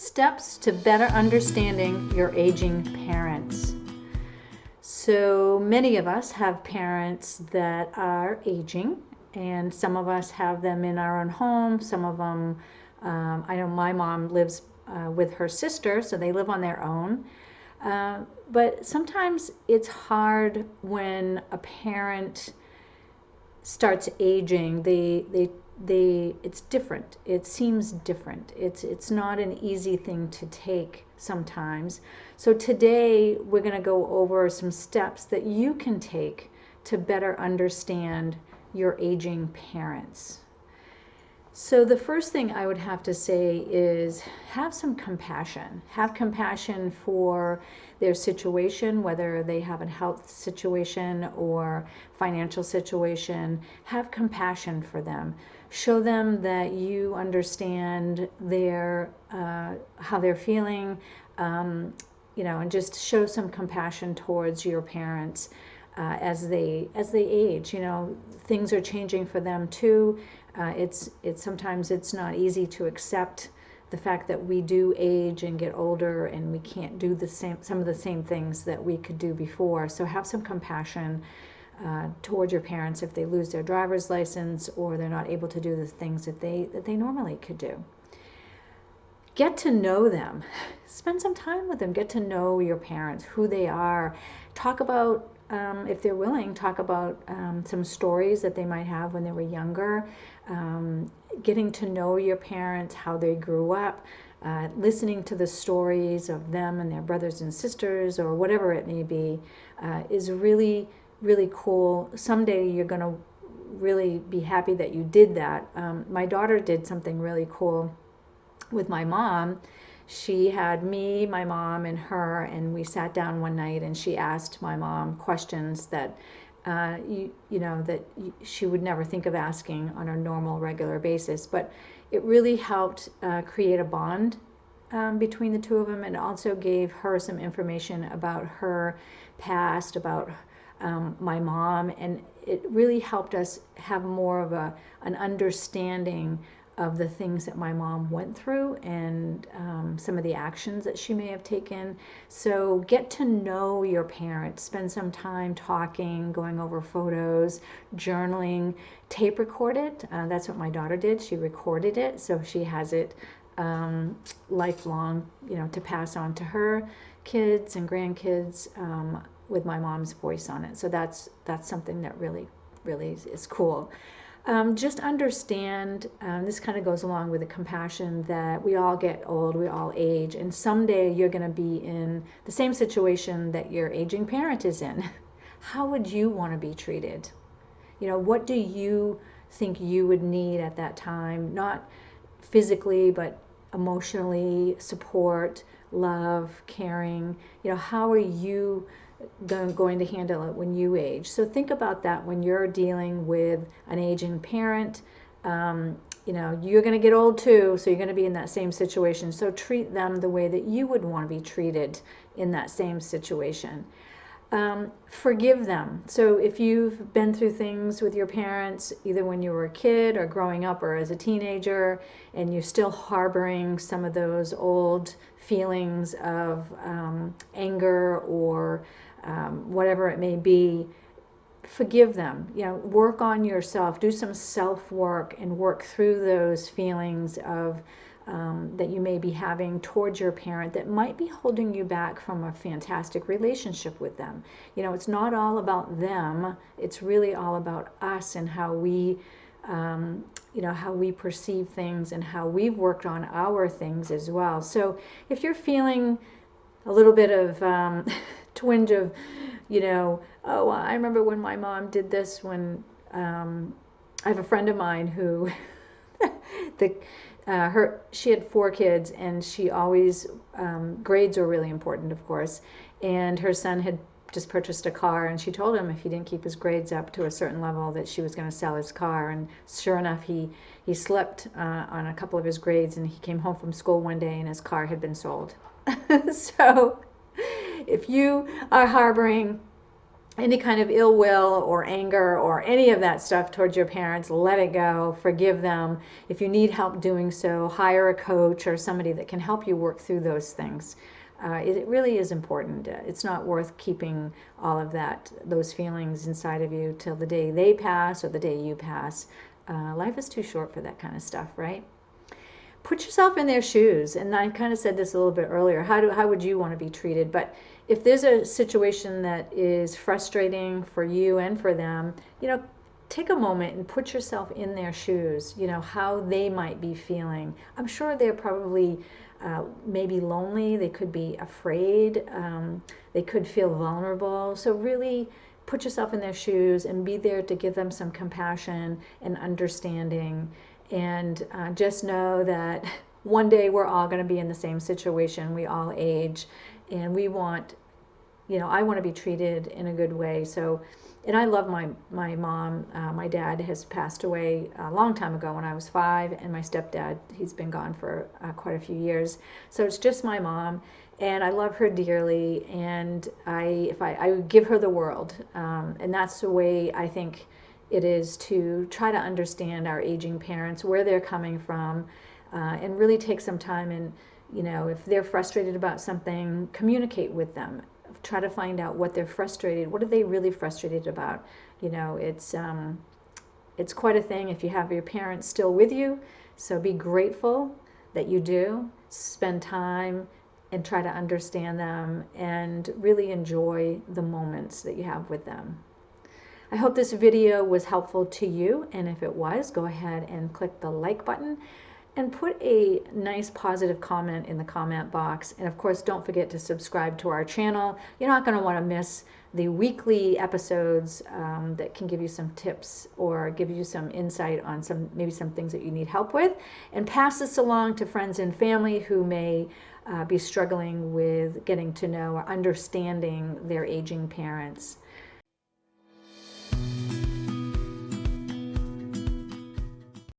Steps to better understanding your aging parents. So many of us have parents that are aging, and some of us have them in our own home. Some of them, I know my mom lives with her sister, so they live on their own. But sometimes it's hard when a parent starts aging. It's different. It seems different. It's not an easy thing to take sometimes. So today we're going to go over some steps that you can take to better understand your aging parents. So the first thing I would have to say is have some compassion. Have compassion for their situation, whether they have a health situation or financial situation. Have compassion for them. Show them that you understand their how they're feeling, and just show some compassion towards your parents as they age. Things are changing for them too. It's sometimes it's not easy to accept the fact that we do age and get older and we can't do some of the same things that we could do before. So have some compassion towards your parents if they lose their driver's license or they're not able to do the things that they normally could do. Get to know them. Spend some time with them. Get to know your parents, who they are. Talk about, if they're willing, talk about some stories that they might have when they were younger. Getting to know your parents, how they grew up, listening to the stories of them and their brothers and sisters or whatever it may be is really, really cool. Someday you're going to really be happy that you did that. My daughter did something really cool with my mom. She had me, my mom, and her, and we sat down one night and she asked my mom questions that that she would never think of asking on a normal, regular basis. But it really helped create a bond between the two of them, and also gave her some information about her past, about my mom, and it really helped us have more of an understanding of the things that my mom went through and some of the actions that she may have taken. So get to know your parents. Spend some time talking, going over photos, journaling, tape record it. That's what my daughter did. She recorded it, so she has it lifelong, to pass on to her kids and grandkids with my mom's voice on it. So that's something that really, really is cool. Just understand, this kind of goes along with the compassion, that we all get old, we all age, and someday you're going to be in the same situation that your aging parent is in. How would you want to be treated? What do you think you would need at that time? Not physically, but emotionally, support, love, caring. How are you going to handle it when you age? So think about that when you're dealing with an aging parent. You're going to get old too, so you're going to be in that same situation. So treat them the way that you would want to be treated in that same situation. Forgive them. So if you've been through things with your parents, either when you were a kid or growing up or as a teenager, and you're still harboring some of those old feelings of anger or whatever it may be, forgive them. Work on yourself. Do some self-work and work through those feelings of that you may be having towards your parent that might be holding you back from a fantastic relationship with them. It's not all about them. It's really all about us and how we how we perceive things and how we've worked on our things as well. So if you're feeling a little bit of twinge of, oh, I remember when my mom did this when I have a friend of mine who she had 4 kids, and she always grades were really important, of course, and her son had just purchased a car, and she told him if he didn't keep his grades up to a certain level that she was going to sell his car. And sure enough, he slipped on a couple of his grades, and he came home from school one day and his car had been sold. So if you are harboring any kind of ill will or anger or any of that stuff towards your parents, let it go, forgive them. If you need help doing so, hire a coach or somebody that can help you work through those things. It really is important. It's not worth keeping all of those feelings inside of you till the day they pass or the day you pass. Life is too short for that kind of stuff, right? Put yourself in their shoes. And I kind of said this a little bit earlier. How would you want to be treated? But if there's a situation that is frustrating for you and for them, take a moment and put yourself in their shoes, how they might be feeling. I'm sure they're probably maybe lonely. They could be afraid. They could feel vulnerable. So really put yourself in their shoes and be there to give them some compassion and understanding. And just know that one day we're all going to be in the same situation. We all age, and we want, I want to be treated in a good way. So, and I love my mom. My dad has passed away a long time ago when I was 5, and my stepdad, he's been gone for quite a few years. So it's just my mom, and I love her dearly, and I would give her the world, and that's the way I think it is to try to understand our aging parents, where they're coming from, and really take some time and, if they're frustrated about something, communicate with them. Try to find out what are they really frustrated about. It's quite a thing if you have your parents still with you, so be grateful that you do. Spend time and try to understand them and really enjoy the moments that you have with them. I hope this video was helpful to you, and if it was, go ahead and click the like button and put a nice positive comment in the comment box. And of course, don't forget to subscribe to our channel. You're not going to want to miss the weekly episodes that can give you some tips or give you some insight on maybe some things that you need help with. And pass this along to friends and family who may be struggling with getting to know or understanding their aging parents.